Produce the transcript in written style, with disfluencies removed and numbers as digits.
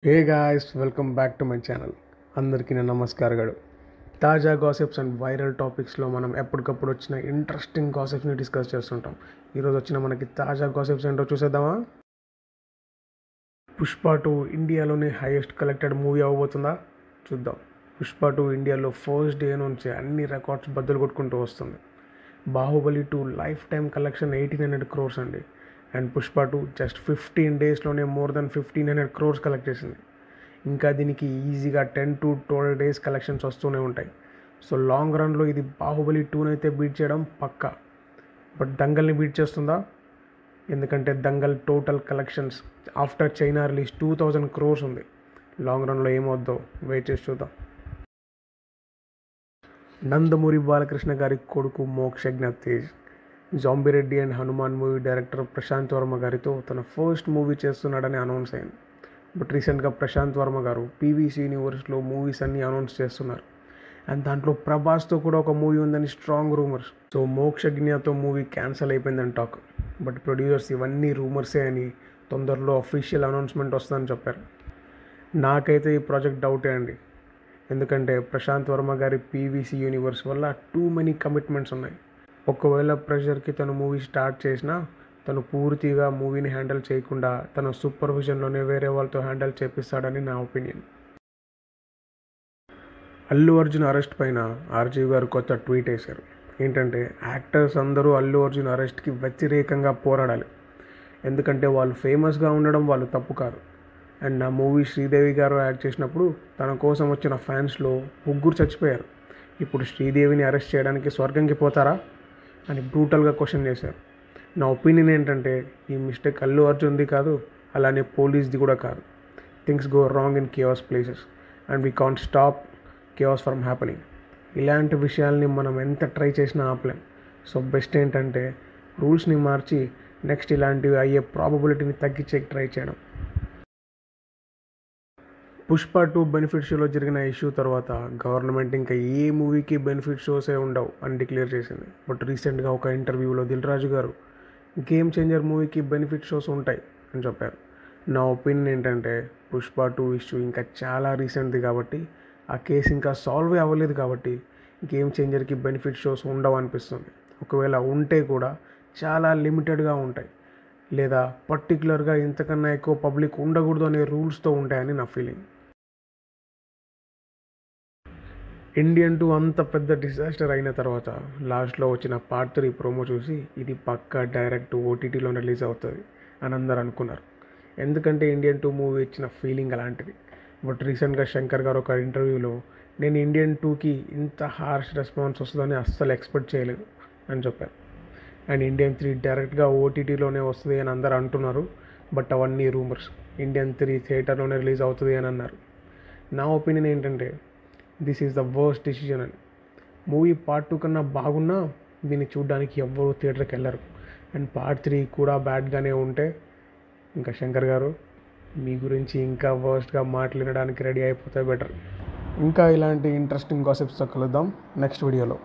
Hey guys, welcome back to my channel. అందరికీ నేను నమస్కారాలు. తాజా గాసిప్స్ అండ్ వైరల్ టాపిక్స్లో మనం ఎప్పటికప్పుడు వచ్చిన ఇంట్రెస్టింగ్ గాసిప్స్ని డిస్కస్ చేస్తుంటాం. ఈరోజు వచ్చిన మనకి తాజా గాసిప్స్ ఏంటో చూసేద్దామా? పుష్ప 2 ఇండియాలోనే హైయెస్ట్ కలెక్టెడ్ మూవీ అవ్వబోతుందా? చూద్దాం. పుష్ప 2 ఇండియాలో ఫస్ట్ డే నుంచి అన్ని రికార్డ్స్ బద్దలు కొట్టుకుంటూ వస్తుంది. Baahubali 2 life time collection 1800 crores అండి. అండ్ పుష్ప 2 జస్ట్ 15 daysలోనే మోర్ దెన్ 1500 crores కలెక్ట్ చేసింది. ఇంకా దీనికి ఈజీగా 10 to 12 days కలెక్షన్స్ వస్తూనే ఉంటాయి. సో లాంగ్ రన్లో ఇది బాహుబలి 2 అయితే బీట్ చేయడం పక్కా. బట్ దంగల్ని బీట్ చేస్తుందా? ఎందుకంటే Dangal total collections after China release 2000 crores ఉంది. లాంగ్ రన్లో ఏమవుద్దో వెయిట్ చేసి చూద్దాం. నందమూరి బాలకృష్ణ గారి కొడుకు Mokshagna Tej Zombie Reddy and Hanuman movie director Prashanth Varma గారితో తన ఫస్ట్ మూవీ చేస్తున్నాడని అనౌన్స్ అయింది. బట్ రీసెంట్గా ప్రశాంత్ వర్మ గారు పీవీసీ యూనివర్స్లో మూవీస్ అన్నీ అనౌన్స్ చేస్తున్నారు. అండ్ దాంట్లో ప్రభాస్తో కూడా ఒక మూవీ ఉందని స్ట్రాంగ్ రూమర్స్. సో మోక్షజ్ఞతో మూవీ క్యాన్సిల్ అయిపోయిందని టాక్. బట్ ప్రొడ్యూసర్స్ ఇవన్నీ రూమర్సే అని తొందరలో అఫీషియల్ అనౌన్స్మెంట్ వస్తుందని చెప్పారు. నాకైతే ఈ ప్రాజెక్ట్ డౌటే అండి. ఎందుకంటే ప్రశాంత్ వర్మ గారి పీవీసీ యూనివర్స్ వల్ల టూ మెనీ కమిట్మెంట్స్ ఉన్నాయి. ఒకవేళ ప్రెషర్కి తను మూవీ స్టార్ట్ చేసినా తను పూర్తిగా మూవీని హ్యాండిల్ చేయకుండా తన సూపర్విజన్లోనే వేరే వాళ్ళతో హ్యాండిల్ చేపిస్తాడని నా ఒపీనియన్. అల్లు అర్జున్ అరెస్ట్ పైన ఆర్జీవి గారు కొత్త ట్వీట్ వేశారు. ఏంటంటే యాక్టర్స్ అందరూ అల్లు అర్జున్ అరెస్ట్కి వ్యతిరేకంగా పోరాడాలి. ఎందుకంటే వాళ్ళు ఫేమస్గా ఉండడం వాళ్ళు తప్పు కాదు. అండ్ నా మూవీ శ్రీదేవి గారు యాక్ట్ చేసినప్పుడు తన కోసం వచ్చిన ఫ్యాన్స్లో 3 చచ్చిపోయారు. ఇప్పుడు శ్రీదేవిని అరెస్ట్ చేయడానికి స్వర్గంకి పోతారా అని బ్రూటల్గా క్వశ్చన్ చేశారు. నా ఒపీనియన్ ఏంటంటే ఈ మిస్టేక్ అల్లు అర్జున్ది కాదు, అలానే పోలీస్ది కూడా కాదు. Things go wrong in chaos places and we can't stop chaos from happening. ఇలాంటి విషయాల్ని మనం ఎంత ట్రై చేసినా ఆపలేం. సో బెస్ట్ ఏంటంటే రూల్స్ని మార్చి నెక్స్ట్ ఇలాంటివి అయ్యే ప్రాబబిలిటీని తగ్గించే ట్రై చేయడం. పుష్ప 2 బెనిఫిట్ షోలో జరిగిన ఇష్యూ తర్వాత గవర్నమెంట్ ఇంకా ఏ మూవీకి బెనిఫిట్ షోసే ఉండవు అని డిక్లేర్ చేసింది. బట్ రీసెంట్గా ఒక ఇంటర్వ్యూలో దిల్ రాజు గారు గేమ్ చేంజర్ మూవీకి బెనిఫిట్ షోస్ ఉంటాయి అని చెప్పారు. నా ఒపీనియన్ ఏంటంటే పుష్ప 2 ఇష్యూ ఇంకా చాలా రీసెంట్ది కాబట్టి ఆ కేసు ఇంకా సాల్వ్ అవ్వలేదు కాబట్టి గేమ్ చేంజర్కి బెనిఫిట్ షోస్ ఉండవు అనిపిస్తుంది. ఒకవేళ ఉంటే కూడా చాలా లిమిటెడ్గా ఉంటాయి, లేదా పర్టికులర్గా ఇంతకన్నా ఎక్కువ పబ్లిక్ ఉండకూడదు అనే రూల్స్తో ఉంటాయని నా ఫీలింగ్. ఇండియన్ 2 అంత పెద్ద డిజాస్టర్ అయిన తర్వాత లాస్ట్లో వచ్చిన పార్ట్ 3 ప్రోమో చూసి ఇది పక్కా డైరెక్ట్ ఓటీటీలో రిలీజ్ అవుతుంది అని అందరు అనుకున్నారు. ఎందుకంటే ఇండియన్ 2 మూవీ ఇచ్చిన ఫీలింగ్ అలాంటిది. బట్ రీసెంట్గా శంకర్ గారు ఒక ఇంటర్వ్యూలో నేను ఇండియన్ 2కి ఇంత హార్ష్ రెస్పాన్స్ వస్తుందని అస్సలు ఎక్స్పెక్ట్ చేయలేదు అని చెప్పారు. అండ్ ఇండియన్ 3 డైరెక్ట్గా ఓటీటీలోనే వస్తుంది అని అందరు అంటున్నారు. బట్ అవన్నీ రూమర్స్. ఇండియన్ 3 థియేటర్లోనే రిలీజ్ అవుతుంది అని అన్నారు. నా ఒపీనియన్ ఏంటంటే this is the worst decision అని. మూవీ పార్ట్ 2 కన్నా బాగున్నా దీన్ని చూడడానికి ఎవ్వరూ థియేటర్కి వెళ్ళరు. అండ్ పార్ట్ 3 కూడా బ్యాడ్గానే ఉంటే ఇంకా శంకర్ గారు మీ గురించి ఇంకా వర్స్ట్గా మాట్లాడడానికి రెడీ అయిపోతే బెటర్. ఇంకా ఇలాంటి ఇంట్రెస్టింగ్ గాసిప్స్తో కలుద్దాం నెక్స్ట్ వీడియోలో.